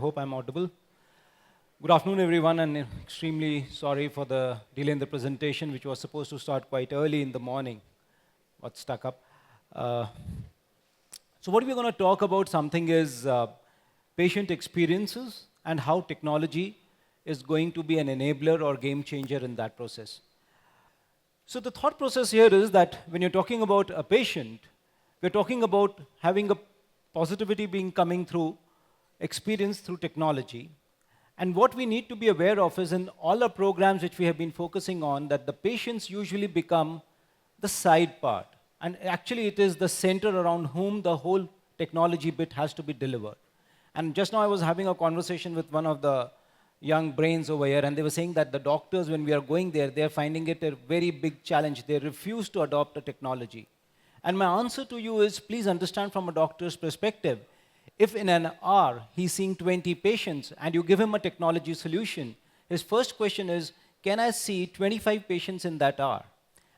hope I'm audible. Good afternoon, everyone, and extremely sorry for the delay in the presentation, which was supposed to start quite early in the morning. Got stuck up. Uh, so what we're going to talk about something is patient experiences and how technology is going to be an enabler or game changer in that process. So the thought process here is that when you're talking about a patient, we're talking about having a positivity being coming through experience through technology. And what we need to be aware of is in all our programs which we have been focusing on, that the patients usually become the side part. And actually it is the center around whom the whole technology bit has to be delivered. And just now I was having a conversation with one of the young brains over here, and they were saying that the doctors, when we are going there, they're finding it a very big challenge. They refuse to adopt the technology. And my answer to you is, please understand from a doctor's perspective, if in an hour he's seeing 20 patients and you give him a technology solution, his first question is, can I see 25 patients in that hour?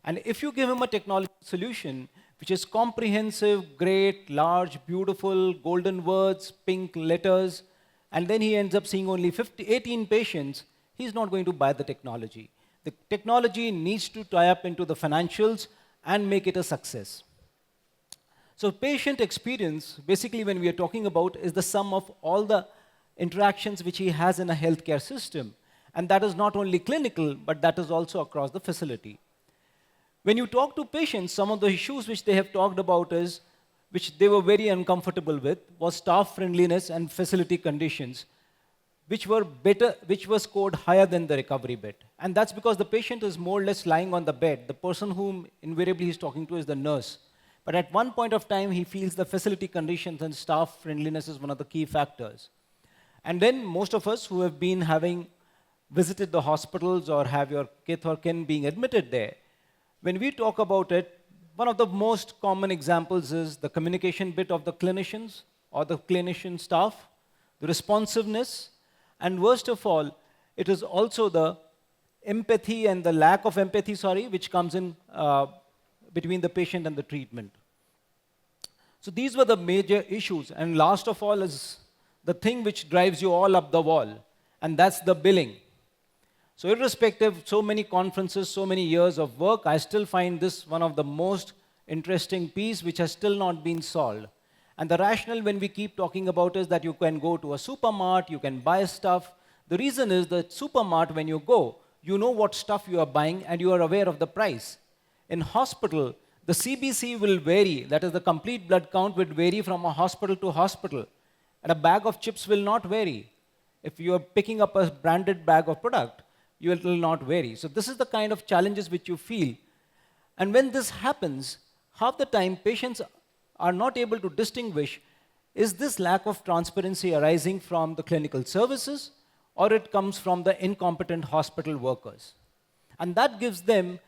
And if you give him a technology solution, which is comprehensive, great, large, beautiful, golden words, pink letters, and then he ends up seeing only 18 patients, he's not going to buy the technology. The technology needs to tie up into the financials and make it a success. So patient experience, basically when we are talking about, is the sum of all the interactions which he has in a healthcare system. And that is not only clinical, but that is also across the facility. When you talk to patients, some of the issues which they have talked about is, which they were very uncomfortable with, was staff friendliness and facility conditions, which were better, which was scored higher than the recovery bit. And that's because the patient is more or less lying on the bed. The person whom invariably he's talking to is the nurse. But at one point of time, he feels the facility conditions and staff friendliness is one of the key factors. And then most of us who have been having visited the hospitals or have your kith or kin being admitted there, when we talk about it, one of the most common examples is the communication bit of the clinicians or the clinician staff, the responsiveness, and worst of all, it is also the empathy and the lack of empathy, which comes in between the patient and the treatment. So these were the major issues. And last of all is the thing which drives you all up the wall, and that's the billing. So irrespective, so many conferences, so many years of work, I still find this one of the most interesting piece which has still not been solved. And the rationale when we keep talking about is that you can go to a supermart, you can buy stuff. The reason is that supermart, when you go, you know what stuff you are buying and you are aware of the price. In hospital, the CBC will vary, that is the complete blood count will vary from a hospital to hospital. And a bag of chips will not vary. If you are picking up a branded bag of product, it will not vary. So this is the kind of challenges which you feel. And when this happens, half the time patients are not able to distinguish, is this lack of transparency arising from the clinical services or it comes from the incompetent hospital workers. And that gives them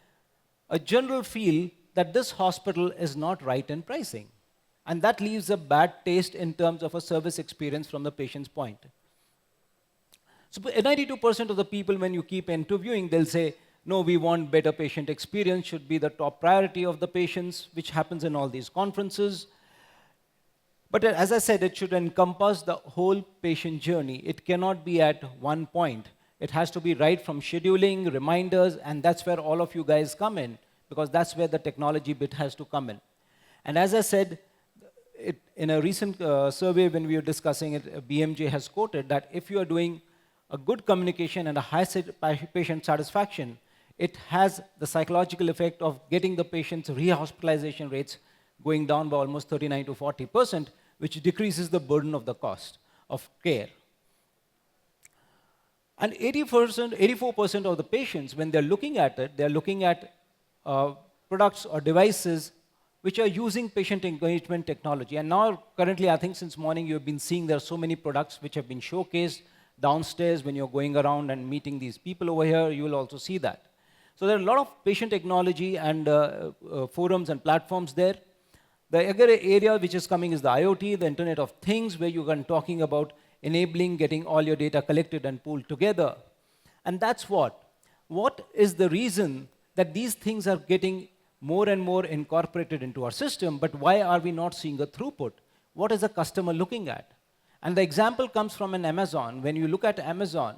a general feel that this hospital is not right in pricing. And that leaves a bad taste in terms of a service experience from the patient's point. So 92% of the people, when you keep interviewing, they'll say, no, we want better patient experience, should be the top priority of the patients, which happens in all these conferences. But as I said, it should encompass the whole patient journey. It cannot be at one point. It has to be right from scheduling, reminders, and that's where all of you guys come in, because that's where the technology bit has to come in. And as I said, in a recent survey when we were discussing it, BMJ has quoted that if you are doing a good communication and a high patient satisfaction, it has the psychological effect of getting the patient's rehospitalization rates going down by almost 39 to 40%, which decreases the burden of the cost of care. And 84% of the patients, when they're looking at it, they're looking at products or devices which are using patient engagement technology. And now, currently, I think since morning you've been seeing there are so many products which have been showcased downstairs when you're going around and meeting these people over here, you will also see that. So there are a lot of patient technology and forums and platforms there. The other area which is coming is the IoT, the Internet of Things, where you can talking about enabling getting all your data collected and pooled together. And that's what? What is the reason that these things are getting more and more incorporated into our system, but why are we not seeing a throughput? What is the customer looking at? And the example comes from an Amazon. When you look at Amazon,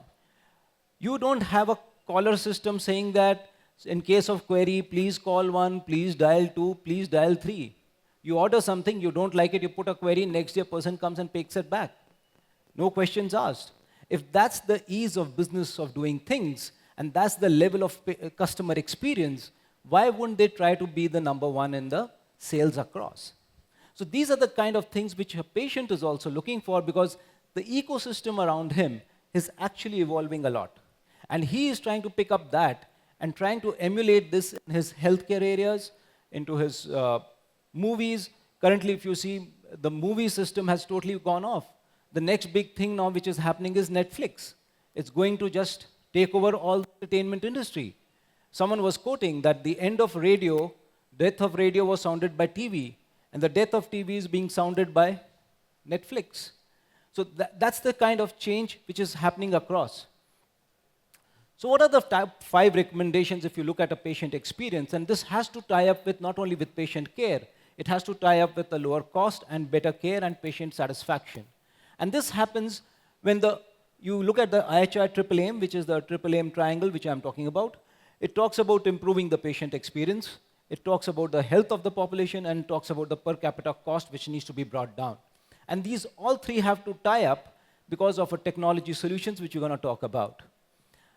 you don't have a caller system saying that in case of query, please call 1, please dial 2, please dial 3. You order something, you don't like it, you put a query, next day a person comes and picks it back. No questions asked. If that's the ease of business of doing things, and that's the level of customer experience, why wouldn't they try to be the number one in the sales across? So these are the kind of things which a patient is also looking for, because the ecosystem around him is actually evolving a lot. And he is trying to pick up that and trying to emulate this in his healthcare areas, into his movies. Currently, if you see, the movie system has totally gone off. The next big thing now which is happening is Netflix. It's going to just take over all the entertainment industry. Someone was quoting that the end of radio, death of radio was sounded by TV, and the death of TV is being sounded by Netflix. So that's the kind of change which is happening across. So what are the top 5 recommendations if you look at a patient experience? And this has to tie up with not only with patient care, it has to tie up with the lower cost and better care and patient satisfaction. And this happens when you look at the IHI triple aim, which is the triple aim triangle, which I'm talking about. It talks about improving the patient experience. It talks about the health of the population, and talks about the per capita cost, which needs to be brought down. And these all 3 have to tie up because of a technology solutions, which we're going to talk about.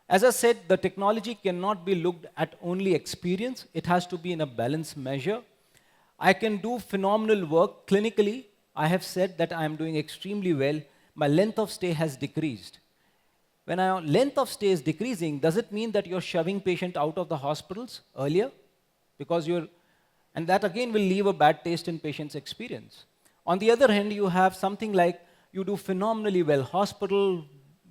As I said, the technology cannot be looked at only experience. It has to be in a balanced measure. I can do phenomenal work clinically. I have said that I am doing extremely well. My length of stay has decreased. When our length of stay is decreasing, does it mean that you're shoving patient out of the hospitals earlier? Because and that again will leave a bad taste in patient's experience. On the other hand, you have something like you do phenomenally well, hospital,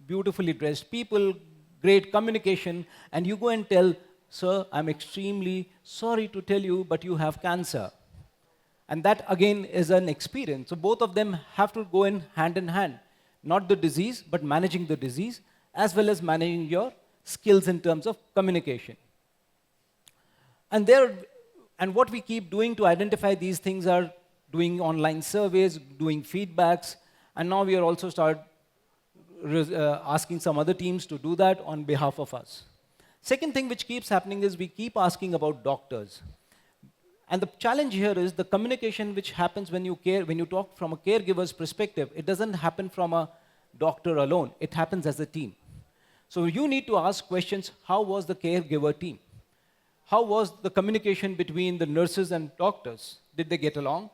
beautifully dressed people, great communication, and you go and tell, sir, I'm extremely sorry to tell you, but you have cancer. And that again is an experience. So both of them have to go in hand. Not the disease, but managing the disease, as well as managing your skills in terms of communication. And what we keep doing to identify these things are doing online surveys, doing feedbacks, and now we are also asking some other teams to do that on behalf of us. Second thing which keeps happening is we keep asking about doctors. And the challenge here is the communication which happens when you talk from a caregiver's perspective. It doesn't happen from a doctor alone. It happens as a team. So you need to ask questions, how was the caregiver team? How was the communication between the nurses and doctors? Did they get along?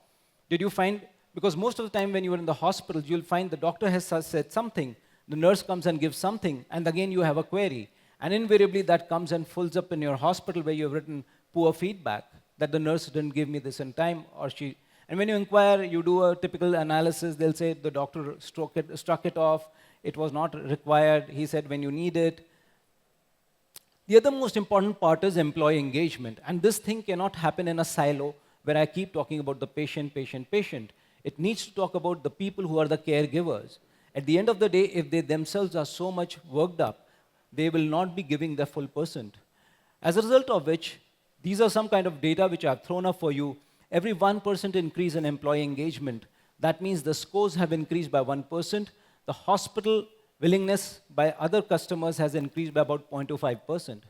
Did you find, because most of the time when you are in the hospital, you'll find the doctor has said something, the nurse comes and gives something, and again you have a query. And invariably that comes and fills up in your hospital where you've written poor feedback, that the nurse didn't give me this in time, or she. And when you inquire, you do a typical analysis, they'll say the doctor struck it off, it was not required, he said when you need it. The other most important part is employee engagement. And this thing cannot happen in a silo where I keep talking about the patient. It needs to talk about the people who are the caregivers. At the end of the day, if they themselves are so much worked up, they will not be giving their full percent. As a result of which, these are some kind of data which I've thrown up for you. Every 1% increase in employee engagement, that means the scores have increased by 1%. The hospital willingness by other customers has increased by about 0.25%.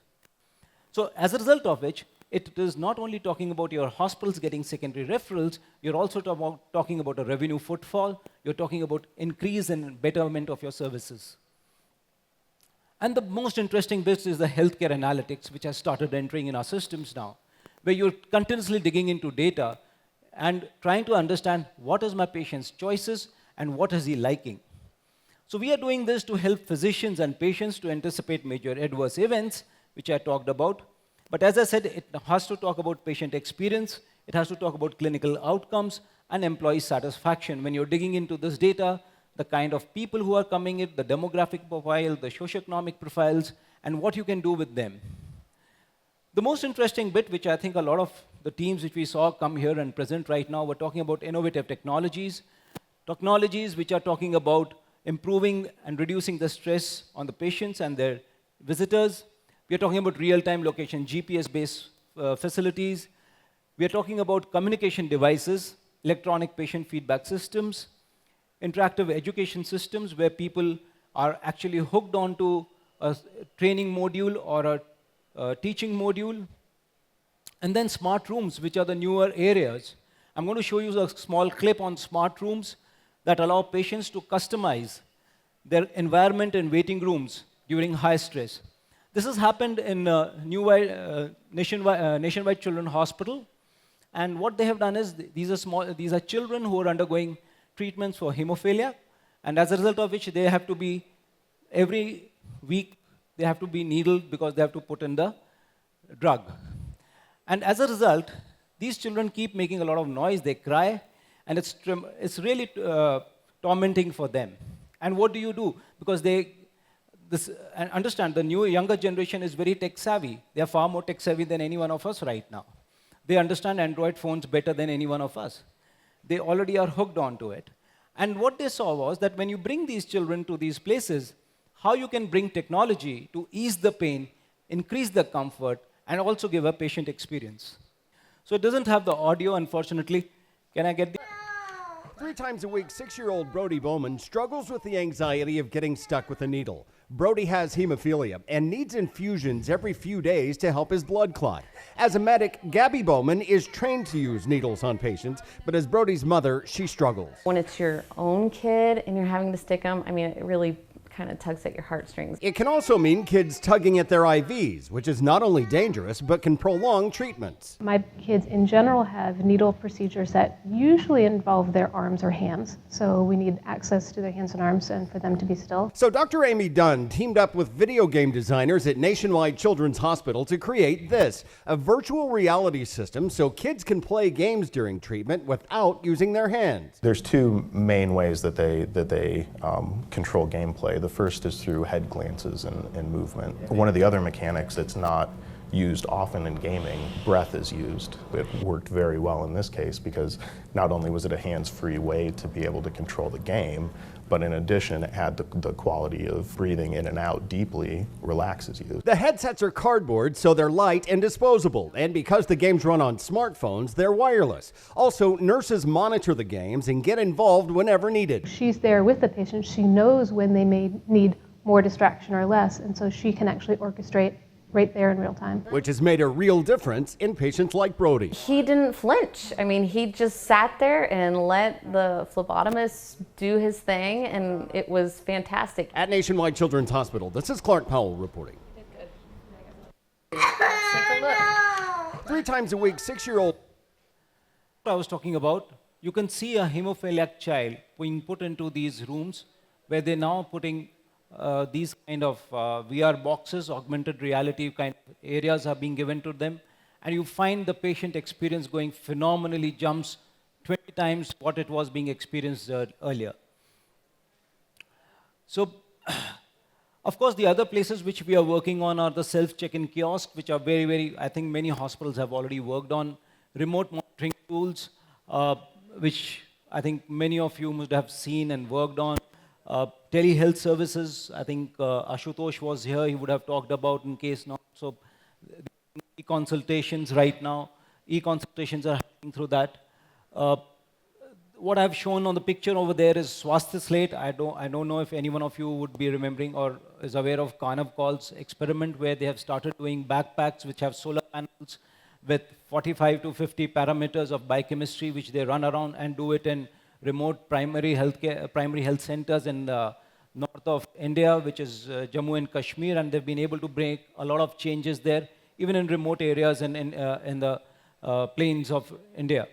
So as a result of which, it is not only talking about your hospitals getting secondary referrals, you're also talking about a revenue footfall, you're talking about increase and betterment of your services. And the most interesting bit is the healthcare analytics, which has started entering in our systems now, where you're continuously digging into data and trying to understand what is my patient's choices and what is he liking. So we are doing this to help physicians and patients to anticipate major adverse events, which I talked about. But as I said, it has to talk about patient experience, it has to talk about clinical outcomes and employee satisfaction. When you're digging into this data, the kind of people who are coming in, the demographic profile, the socioeconomic profiles, and what you can do with them. The most interesting bit, which I think a lot of the teams which we saw come here and present right now, were talking about innovative technologies which are talking about improving and reducing the stress on the patients and their visitors. We are talking about real-time location, GPS-based facilities. We are talking about communication devices, electronic patient feedback systems, interactive education systems where people are actually hooked onto a training module or a teaching module. And then smart rooms, which are the newer areas. I'm going to show you a small clip on smart rooms that allow patients to customize their environment and waiting rooms during high stress. This has happened in Nationwide Children's Hospital. And what they have done is these are children who are undergoing treatments for hemophilia, and as a result of which they have to be, every week, they have to be needled because they have to put in the drug. And as a result, these children keep making a lot of noise, they cry, and it's really tormenting for them. And what do you do? Because and understand, the younger generation is very tech savvy. They are far more tech savvy than any one of us right now. They understand Android phones better than any one of us. They already are hooked onto it. And what they saw was that when you bring these children to these places, how you can bring technology to ease the pain, increase the comfort, and also give a patient experience. So it doesn't have the audio, unfortunately. Can I get the... 3 times a week, 6-year-old Brody Bowman struggles with the anxiety of getting stuck with a needle. Brody has hemophilia and needs infusions every few days to help his blood clot. As a medic, Gabby Bowman is trained to use needles on patients, but as Brody's mother, she struggles. When it's your own kid and you're having to stick them, I mean, it really kind of tugs at your heartstrings. It can also mean kids tugging at their IVs, which is not only dangerous, but can prolong treatments. My kids in general have needle procedures that usually involve their arms or hands, so we need access to their hands and arms and for them to be still. So Dr. Amy Dunn teamed up with video game designers at Nationwide Children's Hospital to create this, a virtual reality system so kids can play games during treatment without using their hands. There's 2 main ways that they control gameplay. The first is through head glances and movement. One of the other mechanics that's not used often in gaming, breath is used. It worked very well in this case because not only was it a hands-free way to be able to control the game, but in addition, it had the quality of breathing in and out deeply relaxes you. The headsets are cardboard, so they're light and disposable. And because the games run on smartphones, they're wireless. Also, nurses monitor the games and get involved whenever needed. She's there with the patient. She knows when they may need more distraction or less, and so she can actually orchestrate right there in real time. Which has made a real difference in patients like Brody. He didn't flinch. I mean, he just sat there and let the phlebotomist do his thing, and it was fantastic. At Nationwide Children's Hospital, this is Clark Powell reporting. Take a look. 3 times a week, 6-year-old. I was talking about, you can see a hemophiliac child being put into these rooms where they're now putting these kind of VR boxes, augmented reality kind of areas are being given to them, and you find the patient experience going phenomenally, jumps 20 times what it was being experienced earlier. So, of course, the other places which we are working on are the self-check-in kiosks, which are very, I think many hospitals have already worked on, remote monitoring tools, which I think many of you must have seen and worked on. Telehealth services, I think Ashutosh was here, he would have talked about in case not. So e-consultations right now, e-consultations are happening through that. What I've shown on the picture over there is Swasthya Slate. I don't know if any one of you would be remembering or is aware of Kanav Call's experiment where they have started doing backpacks which have solar panels with 45 to 50 parameters of biochemistry which they run around and do it in remote primary health centers in the north of India, which is Jammu and Kashmir, and they've been able to bring a lot of changes there, even in remote areas and in the plains of India.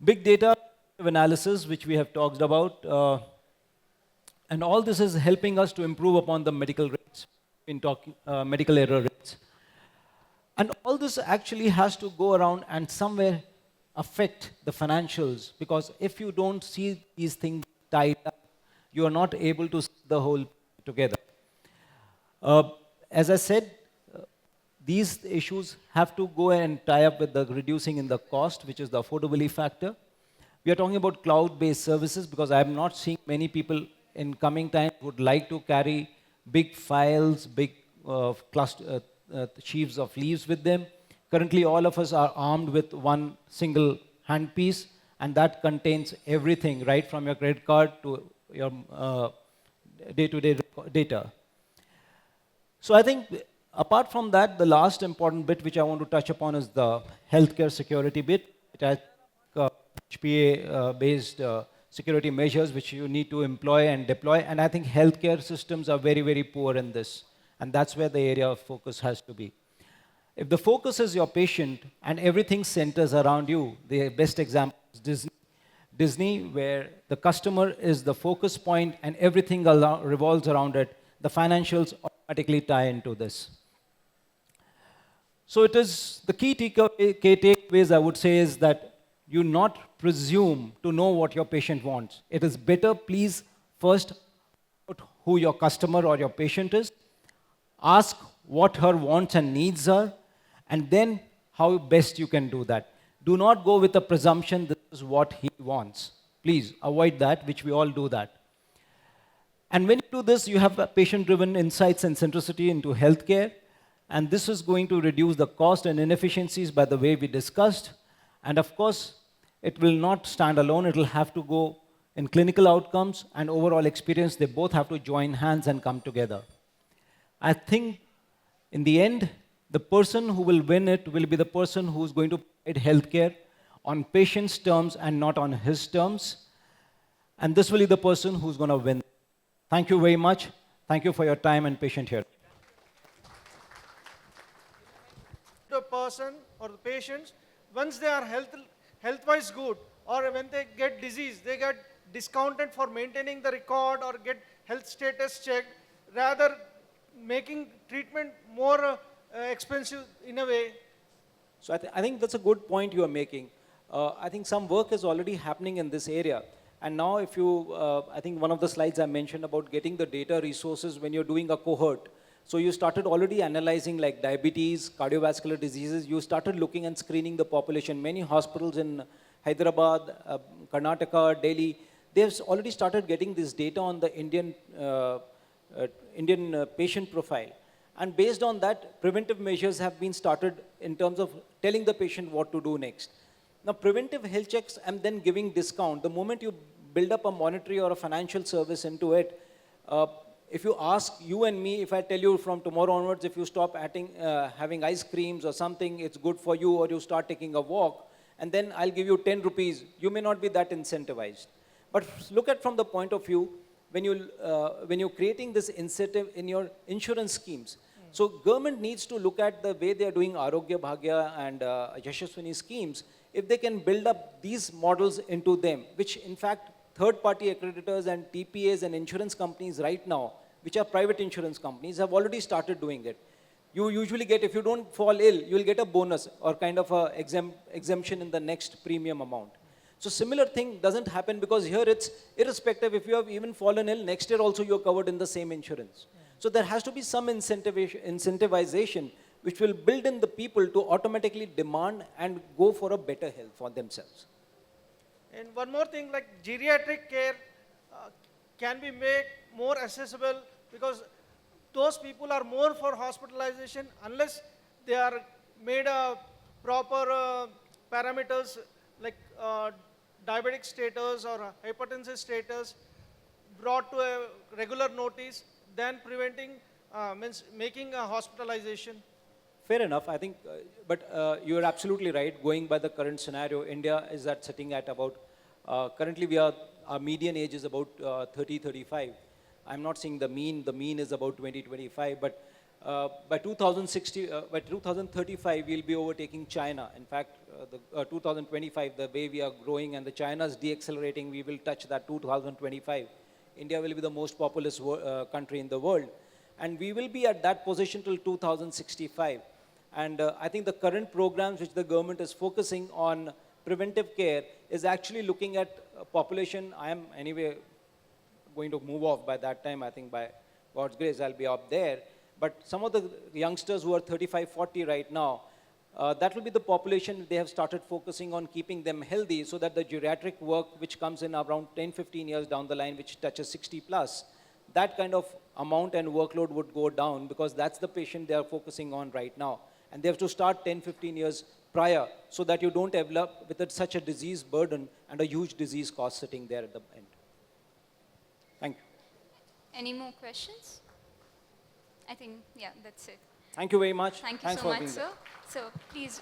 Big data analysis, which we have talked about, and all this is helping us to improve upon the medical rates, medical error rates. And all this actually has to go around and somewhere affect the financials, because if you don't see these things tied up, you are not able to see the whole together. As I said, these issues have to go and tie up with the reducing in the cost, which is the affordability factor. We are talking about cloud-based services because I am not seeing many people in coming times would like to carry big files, big sheaves of leaves with them. Currently, all of us are armed with one single handpiece, and that contains everything, right from your credit card to your day-to-day data. So I think apart from that, the last important bit which I want to touch upon is the healthcare security bit. It has HPA-based security measures which you need to employ and deploy, and I think healthcare systems are very, very poor in this, and that's where the area of focus has to be. If the focus is your patient and everything centers around you, the best example is Disney. Disney, where the customer is the focus point and everything revolves around it, the financials automatically tie into this. So it is the key takeaways I would say is that you not presume to know what your patient wants. It is better, please, first out who your customer or your patient is, ask what her wants and needs are, and then how best you can do that. Do not go with the presumption this is what he wants. Please avoid that, which we all do that. And when you do this, you have patient-driven insights and centricity into healthcare, and this is going to reduce the cost and inefficiencies by the way we discussed. And of course, it will not stand alone. It will have to go in clinical outcomes and overall experience. They both have to join hands and come together. I think in the end, the person who will win it will be the person who's going to provide healthcare on patient's terms and not on his terms. And this will be the person who's going to win. Thank you very much. Thank you for your time and patience here. The person or the patients, once they are health-wise good, or when they get disease, they get discounted for maintaining the record or get health status checked, rather making treatment more expensive in a way. So I think that's a good point you are making. I think some work is already happening in this area. And now if you, I think one of the slides I mentioned about getting the data resources when you're doing a cohort. So you started already analyzing like diabetes, cardiovascular diseases. You started looking and screening the population. Many hospitals in Hyderabad, Karnataka, Delhi, they've already started getting this data on the Indian patient profile. And based on that, preventive measures have been started in terms of telling the patient what to do next. Now, preventive health checks and then giving discount, the moment you build up a monetary or a financial service into it, if you ask you and me, if I tell you from tomorrow onwards, if you stop having ice creams or something, it's good for you, or you start taking a walk, and then I'll give you 10 rupees, you may not be that incentivized. But look at from the point of view, when you're creating this incentive in your insurance schemes. So government needs to look at the way they are doing Arogya Bhagya and Yashaswini schemes, if they can build up these models into them, which in fact third-party accreditors and TPAs and insurance companies right now, which are private insurance companies, have already started doing it. You usually get, if you don't fall ill, you'll get a bonus or kind of a exemption in the next premium amount. So similar thing doesn't happen because here it's irrespective if you have even fallen ill, next year also you're covered in the same insurance. So there has to be some incentivization which will build in the people to automatically demand and go for a better health for themselves. And one more thing, like geriatric care can be made more accessible, because those people are more for hospitalization unless they are made a proper parameters like diabetic status or hypertensive status brought to a regular notice, than preventing, means making a hospitalization. Fair enough, I think, but you're absolutely right. Going by the current scenario, India is sitting at about, currently our median age is about 30, 35. I'm not saying the mean is about 20, 25, but by 2035, we'll be overtaking China. In fact, 2025, the way we are growing and the China's deaccelerating, we will touch that 2025. India will be the most populous country in the world. And we will be at that position till 2065. And I think the current programs which the government is focusing on preventive care is actually looking at population. I am anyway going to move off by that time. I think by God's grace, I'll be up there. But some of the youngsters who are 35, 40 right now, that will be the population they have started focusing on keeping them healthy, so that the geriatric work which comes in around 10, 15 years down the line, which touches 60 plus, that kind of amount and workload would go down, because that's the patient they are focusing on right now. And they have to start 10, 15 years prior so that you don't end up with such a disease burden and a huge disease cost sitting there at the end. Thank you. Any more questions? I think, yeah, that's it. Thank you very much. Thank you Thanks so for much, being there. sir. So please.